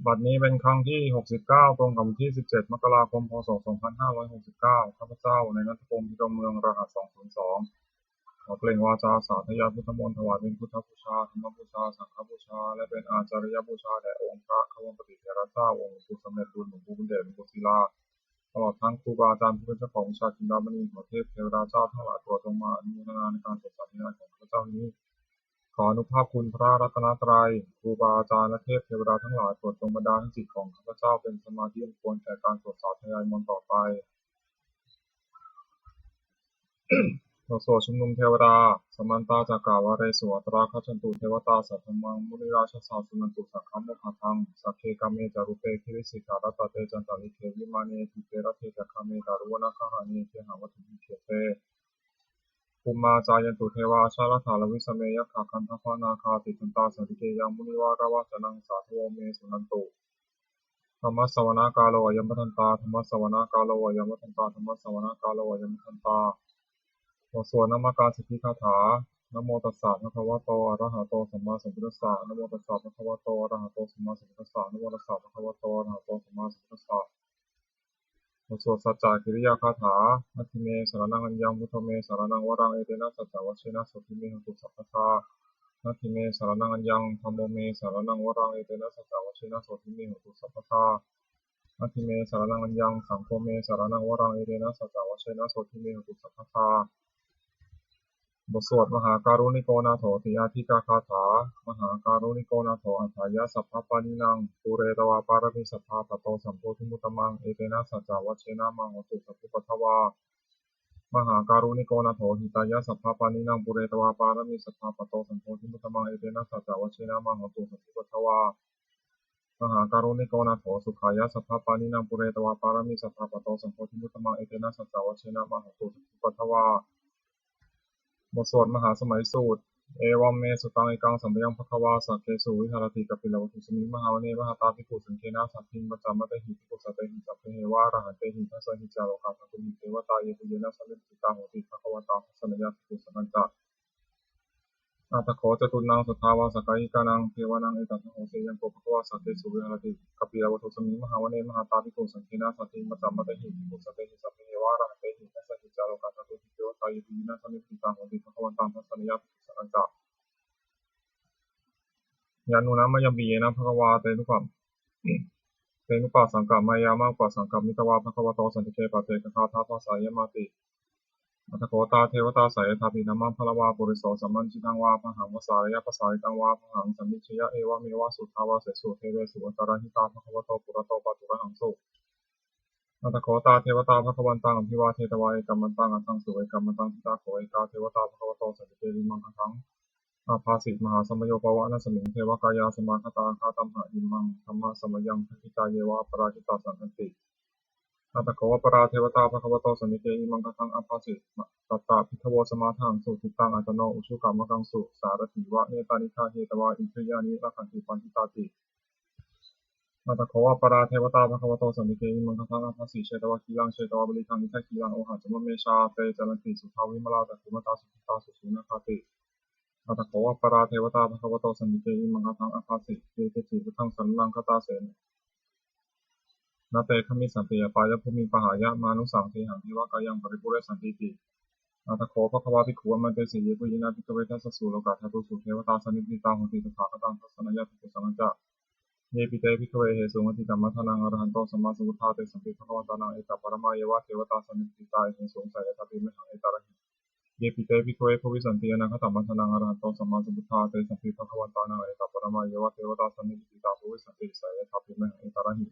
บัดนี้เป็นครั้งที่69ตรงกับวันที่17มกราคมพศ2569ข้าพเจ้าในณัฐพงศ์พิรมเมืองรหัส202ขอเปล่งวาจาสาธยายพุทธมนต์ถวายเป็นพุทธบูชาธรรมบูชาสังฆบูชาและเป็นอาจาริยบูชาแด่องค์พระขบวนปฏิเทระเจ้าองค์หลวงปู่สมเด็จรุ่นหลวงปู่บุญเดชหลวงปู่ศิลาตลอดทั้งครูบาอาจารย์ผู้เป็นเจ้าของวิชาจินดามณีของเทพเทวดาเจ้าทั้งหลายโปรดจงมาอนุโมทนาในการสวดสาธยายของข้าพเจ้านี้ขออนุภาพคุณพระรัตนตรัยครูบาอาจารย์และเทพเทวดาทั้งหลายโปรดจงบันดาลให้จิตของข้าพเจ้าเป็นสมาธิอันควรแก่การสวดสาธยายมนต์ต่อไปบทสวดชุมนุมเทวดาสมันตาจากกาวาเรสวตราคัจฉันตุเทวตาสัทธมังมุนิราชสาสุนันตุสักขโมหะทังสัพเพกามเมจารุเปคิริสิการตเตจันตาลิเทวิมาเนทิเตระเทจักขเมตารุวนาคหาเนเทหาวัตถุมิเขเตภูมิมาจายันตุเทวาชาลถาลวิสเมยขัคันทพานาคาติจันตาสันติเกยังมุนิวาราวาจนังสาธุโอเมสุนันตุธรรมสวนากาโลยัมปทันตาธรรมสวนากาโลยัมปทันตาธรรมสวนากาโลยัมปทันตาบทสวดนามการสิทธิคาถานะโมตัสสะภะคะวะโตอะระหะโตสัมมาสัมพุทธัสสะนะโมตัสสะภะคะวะโตอะระหะโตสัมมาสัมพุทธัสสะนะโมตัสสะภะคะวะโตอะระหะโตสัมมาสัมพุทธัสสะบทสวดสัจจะกิริยาคาถานัตถิเมสรณังอัญญังพุทโธเมสรณังวรังเอเตนะสัจจวัชเชนะสุทิเมหันตุสัพพะทานัตถิเมสรณังอัญญังธัมโมเมสรณังวรังเอเตนะสัจจวัชเชนะสุทิเมหันตุสัพพะทานัตถิเมสรณังอัญญังสังโฆเมสรณังวรังเอเตนะสัจจวัชเชนะสุทิเมหันตุสัพพะทาบทสวดมหาการุณิโกนาโถติอาทิกาคาถามหาการุณิโกนาโถอัฏฐายะสัพพปานินังปุเรตวาปารมิสัพพะตโตสัมโพธิมุตตมังเอเตนะสัจจวัชเชนะมังหตุสัพพุปทวามหาการุณิโกนาโถหิตายะสัพพปานินังปุเรตวาปารมิสัพพะตโตสัมโพธิมุตตมังเอเตนะสัจจวัชเชนะมังหตุสัพพุปทวามหาการุณิโกนาโถสุขายะสัพพปานินังปุเรตวาปารมิสัพพะตโตสัมโพธิมุตตมังเอเตนะสัจจวัชเชนะมังหตุสัพพุปทวาบทสวดมหาสมัยสูตรเอวัมเมสุตังเอกังสัมปยังภควาสักเกสุวิหารติกัปปิลวัตถุสมิงมหาวเนมหาตาภิกขุสังเคนะสัพพิงปัจจามะเตหิภิกขุสัตเตหิสัพเพเหวะอรหันเตหิทัสสะหิจาโลกาสัพพุมิเทวตาเยตุเยนะสัมมิติตาโหติภควตาทัสสะนยะภิกขุสังฆะอาตโขจตุนังสุทธาวาสกายิกานังเทวานังเอตัสโหเสยังโกภควาสักเกสุวิหารติกัปปิลวัตถุสมิงมหาวเนมหาตาภิกขุสังเคนะสัพพิงปัจจามะเตหิภิกขุสัตเตหิสัพเพเหวะอรหันเตหิทัสสะหิจาโลกาสัพพุมิเทวตาเยตุเยนะสัมมิติตาโหติภควตาทัสสะนยะภิกขุสังฆะยานุนะมะยบีนะภควาเตนุปัมเตนุปัสสังกัมมายามะปัสสังกัมมิตวาภควโตสันติเกปะเตกะคาทาทาสายมาติอัตโขตาเทวตาสายทาปินามังพลวาปุริโสสัมมันจิตังวาพหังวสารยะปสาริตังวาพหังสัมมิชยะเอวะเมวะสุทธาวาเสสุเทเวสุอัตตระหิตาภควโตปุระโตปะตุระหังสุอัตโขตาเทวตาภควันตังอภิวาเทตวาเอกัมมันตังอัตถังสุเอกัมมันตังทิตาโขเอกาเทวตาภควโตสันติเกวิมังคังอาภาสิมหาสมโยปวะนะสมิงเทวกายาสมาคตาคาตัมหะอิมังธรรมะสมยังทิตาเยวะปราจิตาสันติอัตโขปราเทวตาภควโตสมิเกอิมังคังอาภาสิตัตตาพิทโวสมาทังสุทิตังอัตโนอุชุกรรมกังสุสารถิวะเนตานิฆาเหตวาอินทรียานิรักขันติปันติตาติอัตโขปราเทวตาภควโตสมิเกอิมังคังอาภาสิเชตวะคีลังเชตวะบริคังนิทัคีลังโอหะจมเมชาเตจรันติสุทาวิมลาตคุมตาสุขิตาสุสุนคติอัตโขปราเทวตาภควโตสมิเกอิมังคังอาภาสิเตเตจิพุทธังสันนังคตาเสนนาเตขมิสันติปายภูมิปหายะมานุสังเทหังเทวกายังปริปุเรสันติติอัตโขภควาภิกขุมันเตสีเยกุยินาภิกขเวทัสสุโลกาธาตุสุเทวตาสนิติตาหุติตถาคตังทัสสนยะภิกขุสังฆะเยปิเตภิกขเวเหสุงติกัมมัทนังอรหันโตสัมมาสัมพุทธาเตสัมปิภควตานังเอตปรมาเยวะเทวตาสนิติตาเหสุงสายทัพพิมหังเอตระหิเยปิเตภิกขเวภวิสันติอนาคตมัทนังอรหันโตสัมมาสัมพุทธาเตสัมปิภควตานังเอตปรมาเยวะเทวตาสนิติตาภวิสันติสายทัพพิมหังเอตระหิ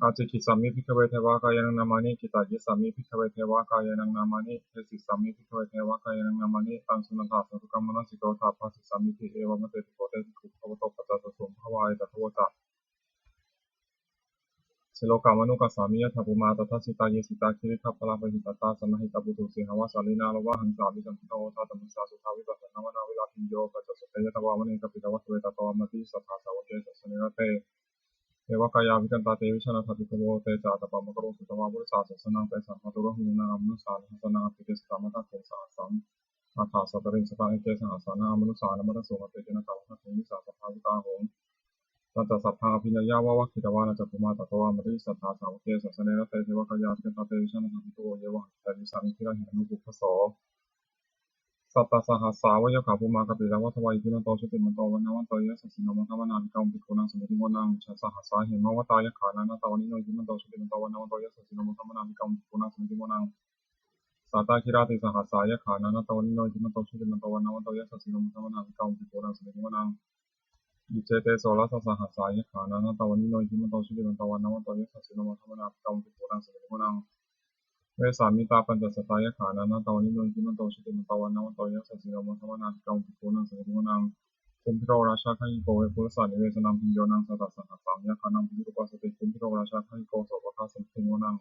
อาจิกิสามิภิกขเวเทวากายนังนามานิกิตายิสามิภิกขเวเทวากายนังนามานิเทสิสามิภิกขเวเทวากายนังนามานิตังสุนันทาสันตุกัมมนัสสิโกธาภาสิสามิทิเอวะมะเตติโกเตติขุภวโตปัจจตสุภวายตถวตะสิโลกามนุกัสสามิยะถาภูมาตถาสิตาเยสิตาคิริขัพพลาภหิตตาสมหิตาปุตุสิหาวาสาลีนาลวะหังสาวิสันติโตธาตมุสสาสุทาวิปัสสนาวนาวิลาภิญโยปัจจสุเตยะตวามณีกัปปิตวัตเวตตวามติสัทธาสาวเกสัสสเนระเตเอวะกายาวิกันตาเตวิชนะทัพพิภโวเตจาตปะมะกโรสุตวาบุริสาสสนังเตสัมภตุระหุนาอมนุสานัสนังอภิเกสตามะตะโขสาสังอาถาสัตริงสตังเอเกสังอาสานาอมนุสานามะตะโสมะเตเจนะตาวัฏถุนิสาสัพพาวิตาโหงต นัจสัพพังอภิญญาวะวะคิตวานัจภูมาตตวามริสัทธาสาวเกสัสเนรเตเทวกายาเทตเตวิชานันตุโยเยวะแต่วิสังคิระหินุปุพพโสสัตตสหัสสาวะยะขาภูมากปิลวัฏวัยทิมันโตชุติมันโตวันนวันโตยะสัสสิโนมัทวนาภิกรรมภิกขุนังสมิติโมนังชัสสหัสสาหิมวตายะขานานาตาวันิโนทิมันโตชุติมันโตวันนวันโตยะสัสสิโนมัทวนาภิกรรมภิกขุนังสมิติโมนังสัตตาคิราติสหัสสายะขานานาตาวันิโนทิมันโตชุติมันโตวันนวันโตยะสัสสิโนมัทวนาภิกรรมภิกขุนังสมิติโมนังอิเจเตโสรัสสหัสสายะขานานาตาวันิโนทิมันโตชุติมันโตวันนวันโตยะสัสสิโนมัทวนาภิกรรมภิกขุนังสมิติโมนังเวสามิตาปัญจสตายะขานานาตาวันิโนทิมันโตชุติมันโตวันนวันโตยะสัสสิโนมัทวนาภิกรรมภิกขุนังสมิติโมนังคุมพิโรราชาขันโกเวปุรสานิเวสนังพิญโยนังสัตตสหัสสามยะขานังพิรุปัสสติคุมพิโรราชาขันโกโสภคาสัมพิโมนัง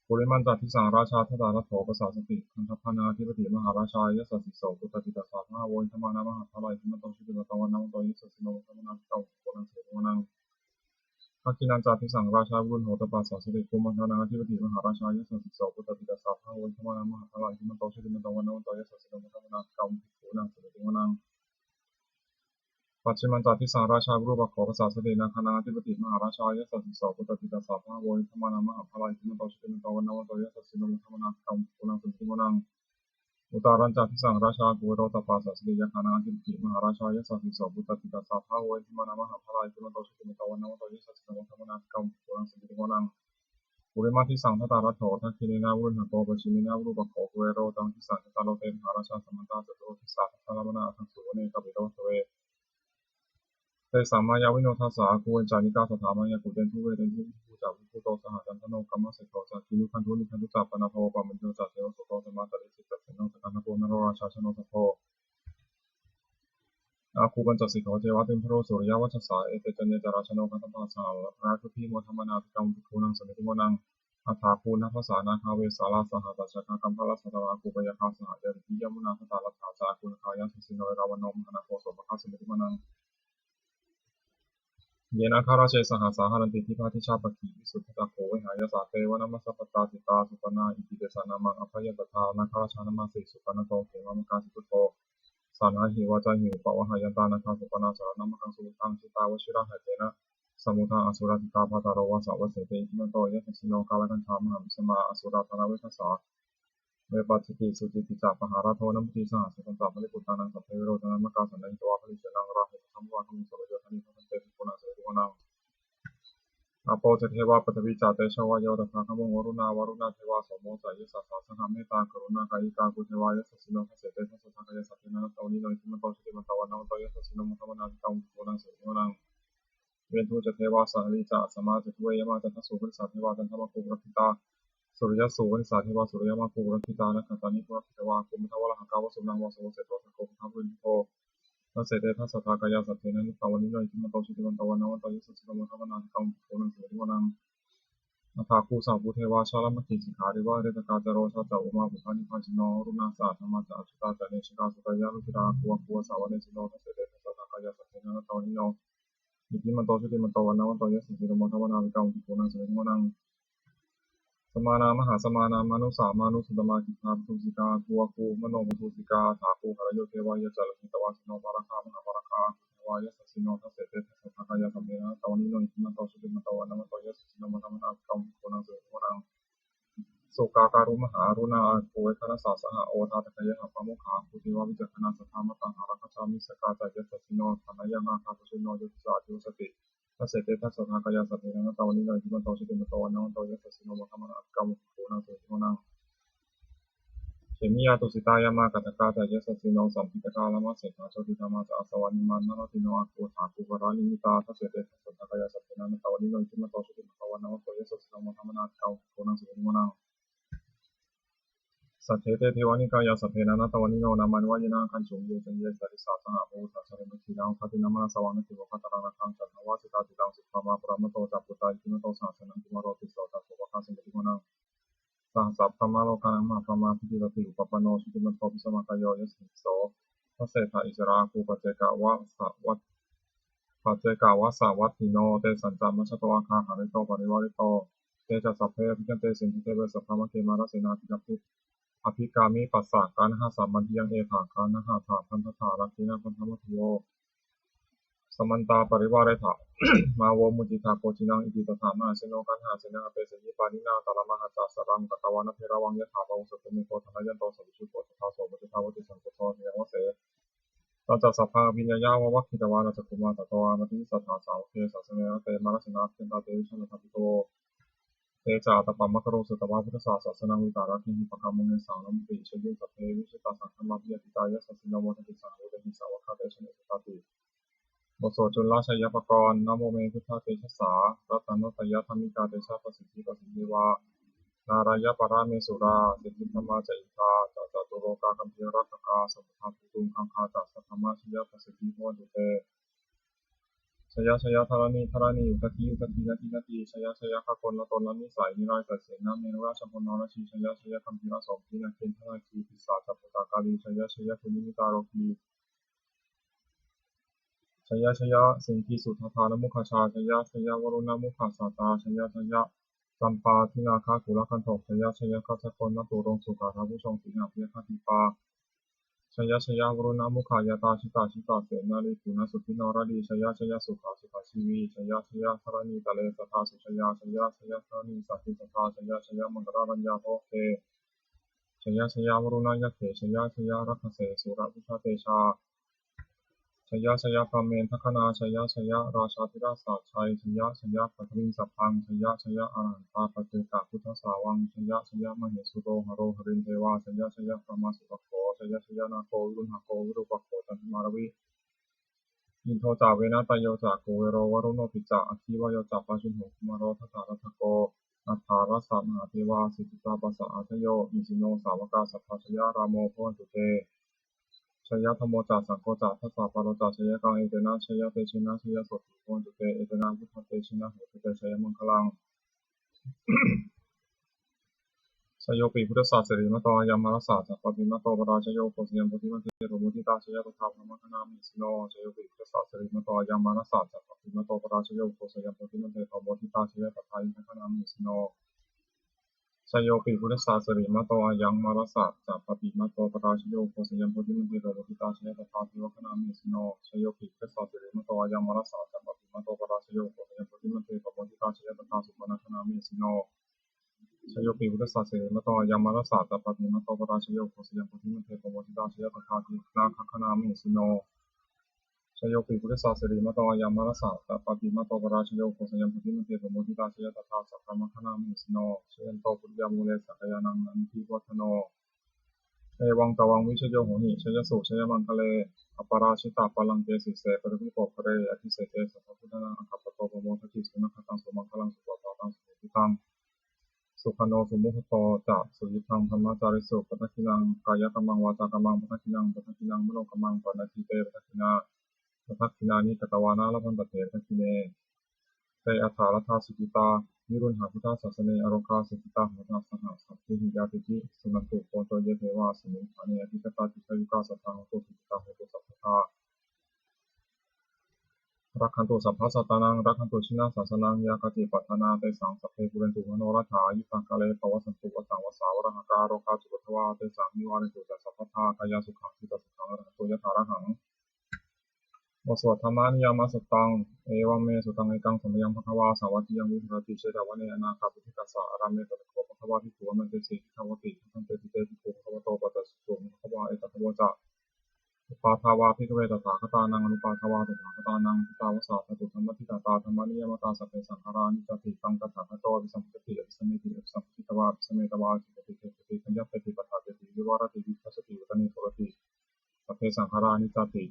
ปุริมันตัดทิสังราชาทตารัตโถปสาสติคันธพานาธิปติมหาราชายะสัสสิโสปุตติตัสสะมหาโวยธรรมานามหาภลัยทิมันโตชุติมันโตวันนวันโตยะสัสสิโนมัทวนาภิกรรมภิกขุนังสมิติโมนังอากินันจัตทิสังราชาบุญโหตปัสสาสติคุมมันธนาธิปติมหาราชายะสัสสิโสปุตติตัสสะมหาโวยธรรมานามหาภลัยทิมันโตชุติมันโตวันนวันโตยะสัสสิโนมัทวนาภิกรรมภิกขุนังสมิติโมนังปัจฉิมันจัตทิสังราชาบุรุปโขปสาสตินาคานาธิปติมหาราชายะสัสสิโสปุตติตัสสะมหาโวยธรรมานามหาภลัยทิมันโตชุติมันโตวันนวันโตยะสัสสิโนมัทวนาภิกรรมภิกขุนังสมิติโมนังอุตารัญจัตทิสังราชากุโรตปัสสาสติยะคานาธิปติมหาราชายะสัสสิโสปุตติตัสสะมหาโวยธรรมานามหาภลัยทิมันโตชุติมันโตวันนวันโตยะสัสสิโนมัทวนาภิกรรมภิกขุนังสมิติโมนังปุริมาทิสังทตารัตโถทักขิเนนาวุฒโกปชิมินาวุปโขเวโรตังทิสังตาโลเตมหาราชาสมันตาจตุทิสังทารมนาทังสุเนกปิโตเวเตสัมมายาวิโนทัสสะกุเวนจานิกาสถามายากุเตนทุเวเตนทุภูจาภูโตสหจันทโนกัมมะเสโตจักขินุคันทุนิคันทุจัปปนาโทปะมันโยจัสเสโสโตสมาตริสิตเสโนสกันนโกนโรราชาชโนสัพโพอาคูปัญจสิกขาเทวะเต็มพระโรสุริยวัชสาเอเตจันเนจราชโนคันธปาสาราคุพีโมธรรมนาภิกรรมภิกขุนังสมิติโมนังอัฏฐาภูณภาษานาคาเวสาลาสหตัชกะกัมพลสัตตาคูปยคาสหยริยมุนาคตาลัตถาจาคุณคายาสสิโนราวนมหนาโคสภคาสมิติโมนังเยนะคาราเชสหสาหารันติทิพาทิชาปกิวิสุทธิตาโขวิหายาสาเตวนามัสสปตาสิตาสุปนาอิติเดสานามังอภัยตถานาคาราชานามาสิสุปนาโตเขมามกาสิตุโตสานาหิวาจาหิวปะวะหายันตานาคาสุปนาสารนามังสุตังชิตาวชิระหะเตนะสมุทาอสุรติกาภาตารวาสาวเสเตอิมันโตยะสิโนกาลกันธามหามสมาอสุราธนาเวทสาเวปัสสติสุจิติจาปหาราโทนัมติสหสุตันตามริปุตตานังสัพเพโรจนะมกาสันนิตวะภริเชนังราหุสัมวะคมิสวะโยธนิพันเตปุณาเสตุวนังอาโปเทวาปฐวิจาเตชวายโยตถาคมงวรุณาวรุณาเทวาสมโมสายสัสสะสหเมตตากรุณากายิกากุเทวายสัสสิโนทัสเสเตทัสสะทากายสัพเพนะตวนิโนทิมันโตชุติมันตวันนวันโตยสัสสิโนมัทวนาภิกรรมภิกขุนังสมิติโมนังเวนทุจเทวาสหริจาสมาจตุเวยมาจัตสุปริสัทเทวาจันทมะภูรคิตาสุริยสูปริสัทเทวาสุริยมาภูรคิตานะขัตตานิภูรคิตวาคุมทวะหะกาวสุนังวสโวเสโตสะโกภะวินโตทัสเสเตทัสสะทากายสัพเพนะตวนิโนทิมันโตชุติมันตวันนวันโตยสัสสิโนมัทวนาภิกรรมภิกขุนังสมิติโมนังอัฏฐาภูสัพพุเทวาชาลมกิสิกขาริวะเรตกาจโรชาจาอุมาบุพานิพาจิโนรุณาสาธรรมะจาจุตาจเนชิกาสุตยาลุจิราภวภวสาวเนสิโนทัสเสเตทัสสะทากายสัพเพนะตวนิโนอิทิมันโตชุติมันโตวันนวันโตยสัสสิโนมัทวนาภิกรรมภิกขุนังสมิติโมนังสมานามหาสมานามานุสามานุสุตมากิธาตุสิกาทัวคูมโนมุทุสิกาถาคูหรโยเทวายะจัลหิตวาสิโนภารคามหาภารคาเทวายะสัสสิโนทัสเสเตทัสสะทากายสัพเพนะตวนิโนอิทิมันโตชุติมันโตวันนวันโตยสัสสิโนมัทวนาภิกรรมภิกขุนังสมิติโมนังสุกาการุมหารุณาโกเวคณสาสหโอทาตะกยะหะปะโมขาภูติวาวิจักขณาสัทธามตังหารัคชามิสกาจายะสัสสิโนธนายะนาคาตุชิโนยุตสาจุสติทัสเสเตทัสสะทากายสัพเพนะตวนิโนอิทิมันโตชุติมันโตวันนวันโตยสัสสิโนมัทวนาภิกรรมภิกขุนังสมิติโมนังเขมิยาตุสิตายามากัตกาจายะสัสสิโนสัมพิตกาลามะเสกาโชติธรรมาจะอาสวานิมานนรติโนอาคูถาคูวราลิมิตาทัสเสเตทัสสะทากายสัพเพนะตวนิโนอิทิมันโตชุติมันโตวันนวันโตยสัสสิโนมัทวนาภิกรรมภิกขุนังสมิติโมนังสัทเทเตเทวานิกายาสัพเพนะนะตวนิโนนามันวายนะคันจุงเยจันเยสัริสาสหะโอทัสสะเรมทีนังคตินามาสวังนิติวะคตารังคังจันทวาสิตาติตังสุภามาปรามโตจัปปุตตาอิติมโตสาสนังติมโรติโสตัสสะวะคาสิมิติโมนังสหสัพพะมาโลกานังมหาพมาพิติตติอุปปโนสุติมันโตปิสมากายโยยสิโสทัสเสถาอิสราคูปัจเจกาวะสวัตปัจเจกาวะสวัตติโนเตสัญจามัชฌตวาคาหาริโตปริวาริโตเตจัสสัพเพพิจันเตสินทิเตเวสัพพะมะเกมาราเสนาธิกัปปิอภิกามิปัสสะการหาสัมมันทิยังเอถาคานะหาถาพันธถาลักขินะพันธมัทโว สมันตาปริวาเรถะ มาโวมุติตาโกจินังอิติตถามาเสโนกันหาเสนังอเปสยิปานินาตาลมหาจัสรังกตวานะเทระวังยะถาภวสตุมิโกธนยันโตสัพพิชุโกสัทธาโสมุติภาวติสังโฆโตเทวะเสตัจจสัพพะวิญญาณวัคคิตวานะจักขุมาตตวานะติสัทธาสาวเทศสเนนะเตมะรัสนาเทนตาเตวิชนะทัพพิโตเตจาตปัมมะกโรสุตวะพุทธศาสสนังวิตารักขิหิปะกามุเนสังนัมติชยุสัพเพวิชิตาสังฆมัพยติตายะสัสสินโมทติสังโฆเตหิสาวะคาเตชเนสุตติบทสวดจุลราชยปกรณ์นะโมเมพุทธาเตชะสารัตนตยธรรมิกาเตชะประสิทธิประสิทธิวานารายปราเมสุราสิทธิธรรมาจอิทาจัตตุโรกาคัมภีรัตกาสัพพะภูตุงคังคาจัสสัทธรรมชยประสิทธิโหตุเตชยชยธรณีธรณีอุทธิอุทธินาทีนาทีชยชยขกลละตนละนิสัยนิรายสัเสนาเมรุราชพลนรชีชยชยคัมภีรสมพีนาเคนธนาคีพิสาจัปตากาลีชยชยคุณิมิตาโรคีชยชยสิงคีสุทธานมุขชาชยชยวรุณมุขสาตาชยชยจำปาทินาคากุลคันโทชยชยกัจจกนนตุรงสุขาทาผู้ทรงศีลหาเพียคติปาชยชยวรุณมุขายตาชิตาชิตาเสนาลีปุณสุทินรดีชยชยสุขาสุขาชีวีชยชยธรณีตะเลสัทธาสุชยาชยชยธรณีสัตติสัทธาชยชยมังกรรัญญาโภเกชยชยวรุณยเขชยชยรัคเสสุรพุชาเตชาชยชยพรหมเมนทคนาชยชยราชาธิราชสัจชัยชยชยปัทวินสัพพังชยชยอรหันตาปเจกะพุทธสาวังชยชยมเหสุโรหโรหรินเทวาชยชยพระมาสุปโขชยชยนาโควิรุณหโควิรุปโขจันทมารวิอินโทจาเวนะตโยจากโกเวโรวรุโนปิจาอคิวโยจัปปะชุนหกุมารโรทัตถารัตโกอัฏฐารัสสะมหาเทวาสิทธิตาปัสสะอัทโยอิสิโนสาวกาสัพพชยรามโมโพนตุเตชยธรรมโมจาสังโฆจาทัสสะปะโรจาชยกังเอเตนะชยเตชินะชยโสติโพนตุเตเอเตนะพุทธเตชินะโหตุเตชยมังคลังชโยปิพุทธศาสริมตโยมารสาจัปปิมตโตปราชโยโคสยัมปติมันเตโรมุติตาชยตถาพรหมคณามิสิโนชโยปิพุทธศาสริมตโยมารสาจัปปิมตโตปราชโยโคสยัมปติมันเตโรมุติตาชยตถาอินทคณามิสิโนชโยปิพุทธศาสริมตโยมารสาจัปปิมตโตปราชโยโคสยัมปติมันเตโรมุติตาชยตถาเทวคณามิสิโนชโยปิพุทธศาสริมตโยมารสาจัปปิมตโตปราชโยโคสยัมปติมันเตโรมุติตาชยตถาสุปนคณามิสิโนชโยปิพุทธศาสริมตโยมารสาจัปปิมตโตปราชโยโคสยัมปติมันเตโรมุติตาชยตถาทินาคคณามิสิโนชโยปิพุทธศาสริมตโยมารสาจัปปิมตโตปราชโยโคสยัมปติมันเตโรมุติตาชยตถาสัพพมคณามิสิโนชยันโตปุญญามูเลสักยานังนันทิวัฒโนเอวังตวังวิชโยโหหิชยสุชยมังคะเลอปราชิตาปลังเกสิเสปริภิโภคเรอภิเศเตสัพพุทธนาอัคคปโตปโมทติสุนัขตังสุมังคลังสุปปาตังสุขิตังสุขโนสุมุขโตจะสุยิทังธรรมจาริสุปัฏฐินังกายกรรมังวาจากรรมังปัฏฐินังมโนกรรมังปณติเตปัฏฐินานิกตวานาลพันตเถปัฏฐิเนเตอัฏฐารัตถาสุกิตานิรุณหาพุทธศาสเนอโรคาสุกิตาหัตถสหสัพพิหิยาติจิสุนันตุโกโตเยเทวาสมิฐานิอธิกตาจิตยุกาสัทธาโหตุสุกิตาโหตุสัพพทารักขันตุสัพพะสัตตานังรักขันตุชินาศาสนังยากติปัฏฐานาเตสังสัพเพปุเรนตุมโนรัฏฐายุตังกะเลภวสันตุวสังวสาวรหกาโรคาจุปทวาเตสังนิวาริตุจัสสัพพทากายสุขังจิตสุขังอรหันตุยถาระหังบทสวดธรรมานิยามสุตังเอวัมเมสุตังเอกังสมยังภควาสาวัติยังวิหรติเชตวันเนอนาคาปุถิกัสสะอารามเมตตะโกภควาภิกขุมันเตสิภควติทันเตติเตภิกขุภควโตปัสสะสุภควาเอตตะโวจะอุปาทาวาภิกขเวตถาคตานังอนุปาทาวาตถาคตานังทิตาวสาตตุธรรมทิตาตาธรรมานิยมตาสัพเพสังขารานิจติตังตถาคตวิสัมปติอภิสัมมิติอภิสัมปติตวาอภิสัมเมตวาจิตติเตติปัญญปฏิปทาเตติวิวารติวิปัสสติอุตนิโสติสัพเพสังขารานิจติ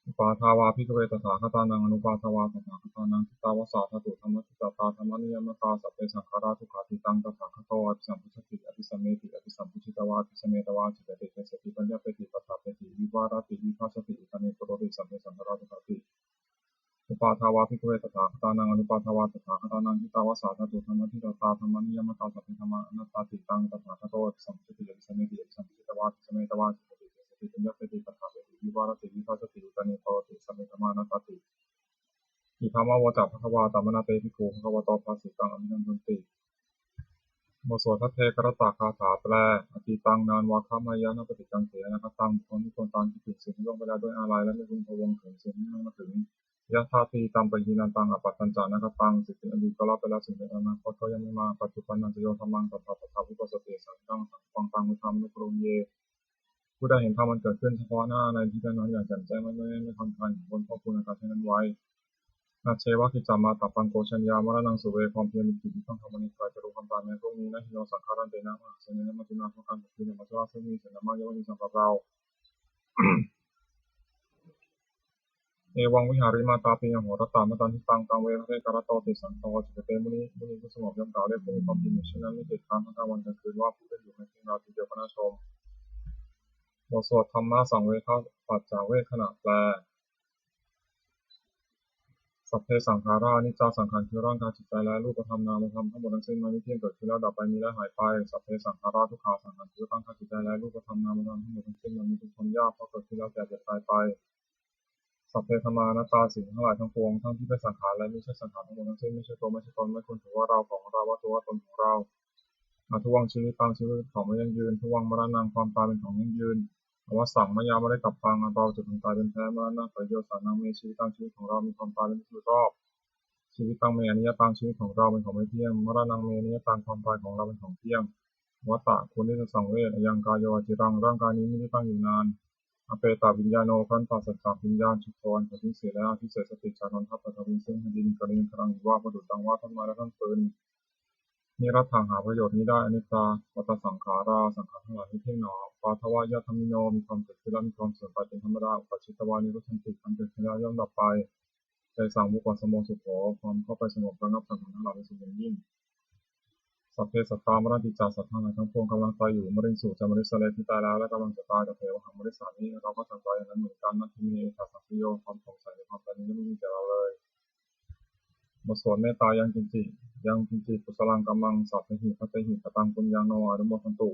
อุปาทาวาภิกขเวตถาคตานังอนุปาทาวาตถาคตานังทิตาวสาตตุธรรมทิตาตาธรรมานิยมตาสัพเพสังขาราทุกขาติตังตถาคตอภิสัมปติอภิสัมเมติอภิสัมปติตวาอภิสัมเมตวาจิตติเตติปัญญปฏิปทาเตติวิวารติวิปัสสติอุตนิโสติสัพเพสังขาราทุกขาติอุปาทาวาภิกขเวตถาคตานังอนุปาทาวาตถาคตานังทิตาวสาตตุธรรมทิตาตาธรรมานิยมตาสัพเพธรรมานัตตาติตังตถาคตอภิสัมปติอภิสัมเมติอภิสัมปติตวาอภิสัมเมตวาจิตติเตติปัญญปฏิปทาเตติวิวารติวิปัสสติอุตนิโสติสัพเพธรรมานัตตาติอิทัมมะวะจัพพะคะวาตามนาเตภิกขุภควโตภาสิตังอภินันทติบ ทสวดทัพเทกรตาคาถาแปลอติตังนานวาคามายานปฏิกังเถนะตังคนที่คนตามที่ถูกสิ่งที่ล่วงไปแล้วด้วยอาลัยและไม่พึงพะวงถึงสิ่งที่ไม่มาถึงยะธาตีตามไปหินันตังอปัตตัญจานะตังสิ่งที่อดีตก็รับไปแล้วสิ่งที่อนาคตก็ยังไม่มาปัจจุบันนันจะโยธรรมังตัทธะตัทธะวิปัสสติสังฆังสังฆังตังมุทัมนุกรมเยผู้ได้เห็นธรรมมันเกิดขึ้นเฉพาะหน้าในที่นั้นอย่างแจ่มแจ้งไม่คอนคันบนข้อคุณอาการเช่นนั้นไว้นาเชวะกิจจามาตัปังโกชัญญามรณังสุเวความเพียรมีกิจที่ต้องทำมันใครจะรู้คำตามในพวกนี้นะฮิโนสังขารันเตนะมหาเสนนะมัจจุนาทุการที่ในมัจจุราซึ่งมีเสนามาเยาวนิสังกับเราเอวังวิหาริมาตาปียังโหรตามตันที่ตังตังเวรเรกรโตติสังโตจิตเตมุนีผู้สงบย่อมกล่าวเรียกผู้มีความเพียรอยู่เช่นนั้นไม่ติดค้างทั้งกลางวันกลางคืนว่าผู้ได้อยู่ในที่ราตรีเดียวกันนะชมบทสวดธรรมะสังเวชปัจจาเวทขณะแปลสัพเพสังขารานิจจาสังขารคือร่างกายจิตใจและรูปธรรมนามธรรมทั้งหมดทั้งสิ้นมันไม่เที่ยงเกิดขึ้นแล้วดับไปมีและหายไปสัพเพสังขาราทุกขาสังขารคือร่างกายจิตใจและรูปธรรมนามธรรมทั้งหมดทั้งสิ้นมันมีทุกข์ทนยากเพราะเกิดขึ้นแล้วแก่เจ็บตายไปสัพเพธรรมานัตตาสิ่งทั้งหลายทั้งปวงทั้งที่เป็นสังขารและไม่ใช่สังขารทั้งหมดทั้งสิ้นไม่ใช่ตัวไม่ใช่ตนไม่ควรถือว่าเราของเราว่าตัวว่าตนของเราทุวังชีวิตตามชีวิตของไม่ยั่งยืนทุวังมรณะความตายเป็นของยั่งยืนอวสังมายาไม่ได้กลับพังเราจุดถึงตายเป็นแท้มรณะประโยชน์สานังเมชีวิตตามชีวิตของเรามีความตายเป็นที่รอบชีวิตตังเมอนิยตังชีวิตของเราเป็นของไม่เที่ยงมรณะเมอนิยตังความตายของเราเป็นของเที่ยงวัตตะคุณที่จะสังเวชยังกายโยจิรังร่างกายนี้ไม่ได้ตั้งอยู่นานอเปตาวิญญาโนคันตาสัจจวิญญาณชุกรขทิ้งเสียแล้วที่เสสติจารนทัพปฐวินซึ่งดินกระดิ่งกระดังว่าประดุจดังว่าท่านมาและท่านปืนนิรัตถังหาประโยชน์นี้ได้อนิจจาวัตสังขาราสังขารทั้งหลายไม่เที่ยงหนอปาทวายะธรรมิโนมีความเกิดขึ้นและมีความเสื่อมไปเป็นธรรมดาอุปชิตวานิรุชันติความเกิดขึ้นแล้วย่อมดับไปใจสั่งบุคคลสมองสุขโขความเข้าไปสงบระงับสังขารทั้งหลายเป็นสิ่งยิ่งสัพเพสัตตามรณติจาสัตว์ทั้งหลายทั้งปวงกำลังตายอยู่มริสุจะมริสเลที่ตายแล้วและกำลังจะตายแต่เทวหังมริสานี้เราก็จะตายอย่างนั้นเหมือนกันนักที่มีเอกสัพโยความสงสัยในความตายนี้ไม่มีแก่เราเลยบทสวดเมตตายังจินจิปุสลังกัมมังสัพเพหิพัตเตหิปตังปุญญาโนอนุโมทันตุ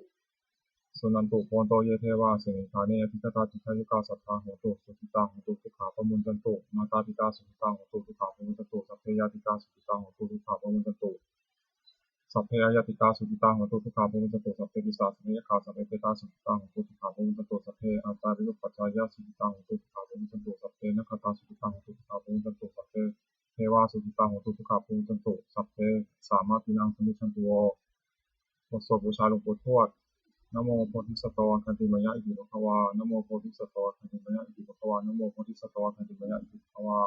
สุนันตุโพนโตเยเทวาสิริธาเนอภิกตาจิตายุกาสัทธาโหตุสุขิตาโหตุทุกขาปมุนจันตุมาตาปิตาสุขิตาโหตุทุกขาปมุนจันตุสัพเพยาติกาสุขิตาโหตุทุกขาปมุนจันตุสัพเพยาติกาสุขิตาโหตุทุกขาปมุนจันตุสัพเพปิสาสเนยขาสัพเพเปตาสุขิตาโหตุทุกขาปมุนจันตุสัพเพอัตตาริลุปัจจายาสุขิตาโหตุทุกขาปมุนจันตุสัพเพนัคตาสุขิตาโหตุทุกขาปมุนจันตุสัพเพเทวาสุขิตาโหตุทุกขาปมุนจันตุสัพเพสามาปินังสมิชันตุโวบทสวดบูชาหลวงปู่ทวดนะโมโพธิสัตว์คันติมยะอิติภควานะโมโพธิสัตว์คันติมยะอิติภควานะโมโพธิสัตว์คันติมยะอิติภควา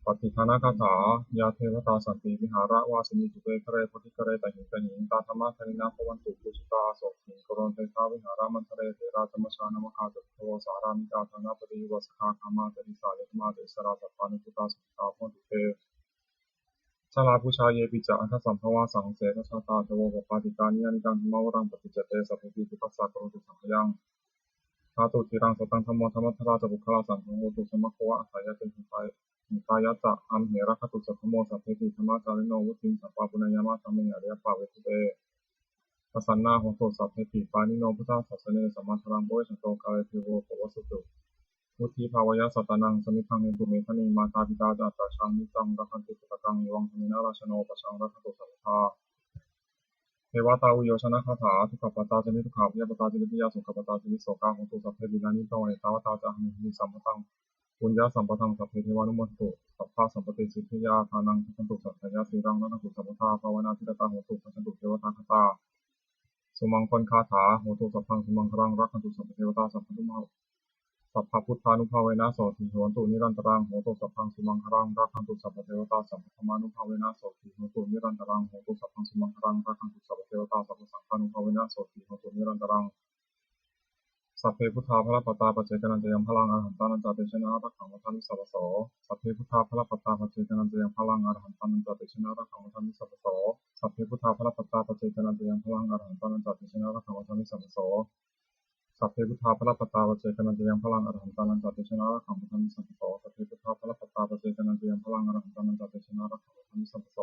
ปฏิฆานาคาถายาเทวตาสันติวิหาระวาสินีจุเปคะเรโพธิคะเรตหิงตหิงตาธรรมะคณินาภวันตุปุชิตาโสถิงกรณเตชาวิหารามันทะเรเถราธรรมชานมคาจุโทสารามิกาธนาปฏิวัสคาคามาเตติสายมาเตสราสัพพานุตุตาสุตาพนตุเตชลาภูชาเยปิจาอันทสัมภวาสังเสนชาตาเทวะปาติกานิยานิการธรรมวรังปฏิจเตสัพพิตุปัสสะกรตุสังขยังธาตุจิรังสตังธรรมธรรมทราจะบุคลาสังโฆตุสมัคควะอาศัยเป็นหิตายะจะอัมเหระคตุสัพพโมสัพเพติธรรมจาริโนวุติสัพพะปุญญามะธรรมะอริยปาเวทุเตปสันนาโหตุสัพเพติปานิโนพุทธาสัสเนสัมมาทรังโบยสันโตกาเลเทโวปวัสสุตุวุฒิภาวายะสัตตังสมิทังเนตุเมธนิมาตาปิตาจัตตาชังนิจังรักขันติสุตตังวังธมินาราชโนปชังรักขันตุสัพพะเทวตาอุโยชนะคาถาทุกขปตาจนิทุกขวิยปตาจนิปิยาสุขปตาจนิโสกาโหตุสัพเพบิลานิโตเอตาวตาจะหมิสัมปตังปุญญาสัมปทังสัพเพเทวานุโมตุสัพพะสัมปติสิทธิยาทานังสันตุสัพพยาสีรังนันตุสัพพะภาวนาทิตตาโหตุสันตุเทวตาคตาสุมังคลคาถาโหตุสัพพังสุมังคลังรักขันตุสัพเทวตาสัพพทุมาสัพพพุทธานุภาเวนะโสติโหตุนิรันตรังโหตุสัพพังสุมังคลังรักขันตุสัพเทวตาสัพพธรรมานุภาเวนะโสติโหตุนิรันตรังโหตุสัพพังสุมังคลังรักขันตุสัพเทวตาสัพพสังฆานุภาเวนะโสติโหตุนิรันตรังสัพเพพุทธาภรปตาปัจเจกนันจะยังพลังอรหันตานันจะเตชนะรักขังวัฏามิสัพพโสสัพเพพุทธาภรปตาปัจเจกนันจะยังพลังอรหันตานันจะเตชนะรักขังวัฏามิสัพพโสสัพเพพุทธาภรปตาปัจเจกนันจะยังพลังอรหันตานันจะเตชนะรักขังวัฏามิสัพพโสสัพเพพุทธาภรปตาปัจเจกนันจะยังพลังอรหันตานันจะเตชนะรักขังวัฏามิสัพพโสสัพเพพุทธาภรปตาปัจเจกนันจะยังพลังอรหันตานันจะเตชนะรักขังวัฏามิสัพพโส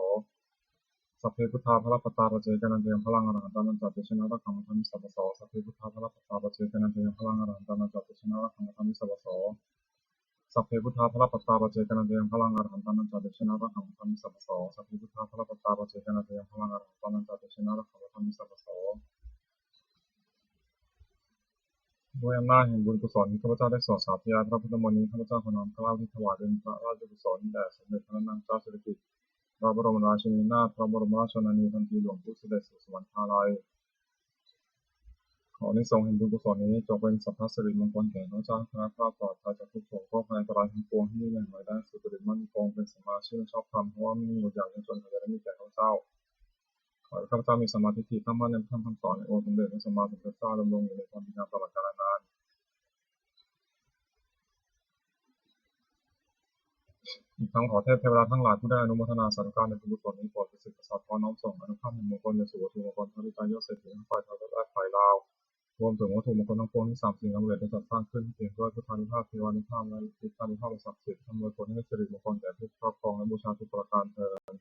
สัพเพพุทธาภรปตาปัจเจกนันจะยังพลังอรหันตานันจะเตชนะรักขังวัฏามิสัพพโสสัพเพพุทธาภรปตาปัจเจกนันจะยังพลังอรหันตานันจะเตชนะรักขังวัฏามิสัพพโส สัพเพพุทธาภลปัตตาปเจกนันเตยังพลังอรหันตานันจาเดชนะระหังธรรมิสัพพโสสัพเพพุทธาภลปัตตาปเจกนันเตยังพลังอรหันตานันจาเดชนะระหังธรรมิสัพพโสด้วยอำนาจแห่งบุญกุศลที่ข้าพเจ้าได้สวดสาธยายพระพุทธมนต์นี้ข้าพเจ้าขอนอมเกล้าที่ถวายเป็นพระราชกุศลแด่สมเด็จพระนางเจ้าสิริกิติ์พระบรมราชินีนาถพระบรมราชชนนีพันปีหลวงผู้เสด็จสู่สวรรคาลัยขออานิสงส์แห่งบุญกุศลนี้จงเป็นสัพพสิริมงคลแก่ข้าพเจ้าคณะข้าปลอดภัยจากทุกโศกโรคภัยอันตรายทั้งปวงที่มีอย่างไรได้สุจริตมั่นคงเป็นสมาชิกชอบธรรมเพราะว่าไม่มีอดอยากจนขอจะได้มีแก่ข้าพเจ้าขอให้ข้าพเจ้ามีสมาธิที่ตั้งมั่นในธรรมคำสอนในองค์สมเด็จพระสัมมาสัมพุทธเจ้าดำรงอยู่ในความดีงามตลอดกาลนานอีกทั้งขอเทพเทวดาทั้งหลายผู้ได้อนุโมทนาสาธุการในบุญกุศลนี้โปรดประสิทธิ์ประสาทพรน้อมส่งอนุภาพแห่งมงคลในสู่วัตถุมงคลพระบิดายศเศรษฐีทั้งฝ่ายไทยและฝ่ายลาวรวมถึงวัตถุมงคลทั้งปวงที่สามสิ่งสำเร็จได้จัดสร้างขึ้นเพียงด้วยพุทธานุภาพเทวานุภาพและฤทธานุภาพศักดิ์สิทธิ์อำนวยผลให้สิริมงคลแก่ผู้ครอบครองและบูชาทุกประการเทอญ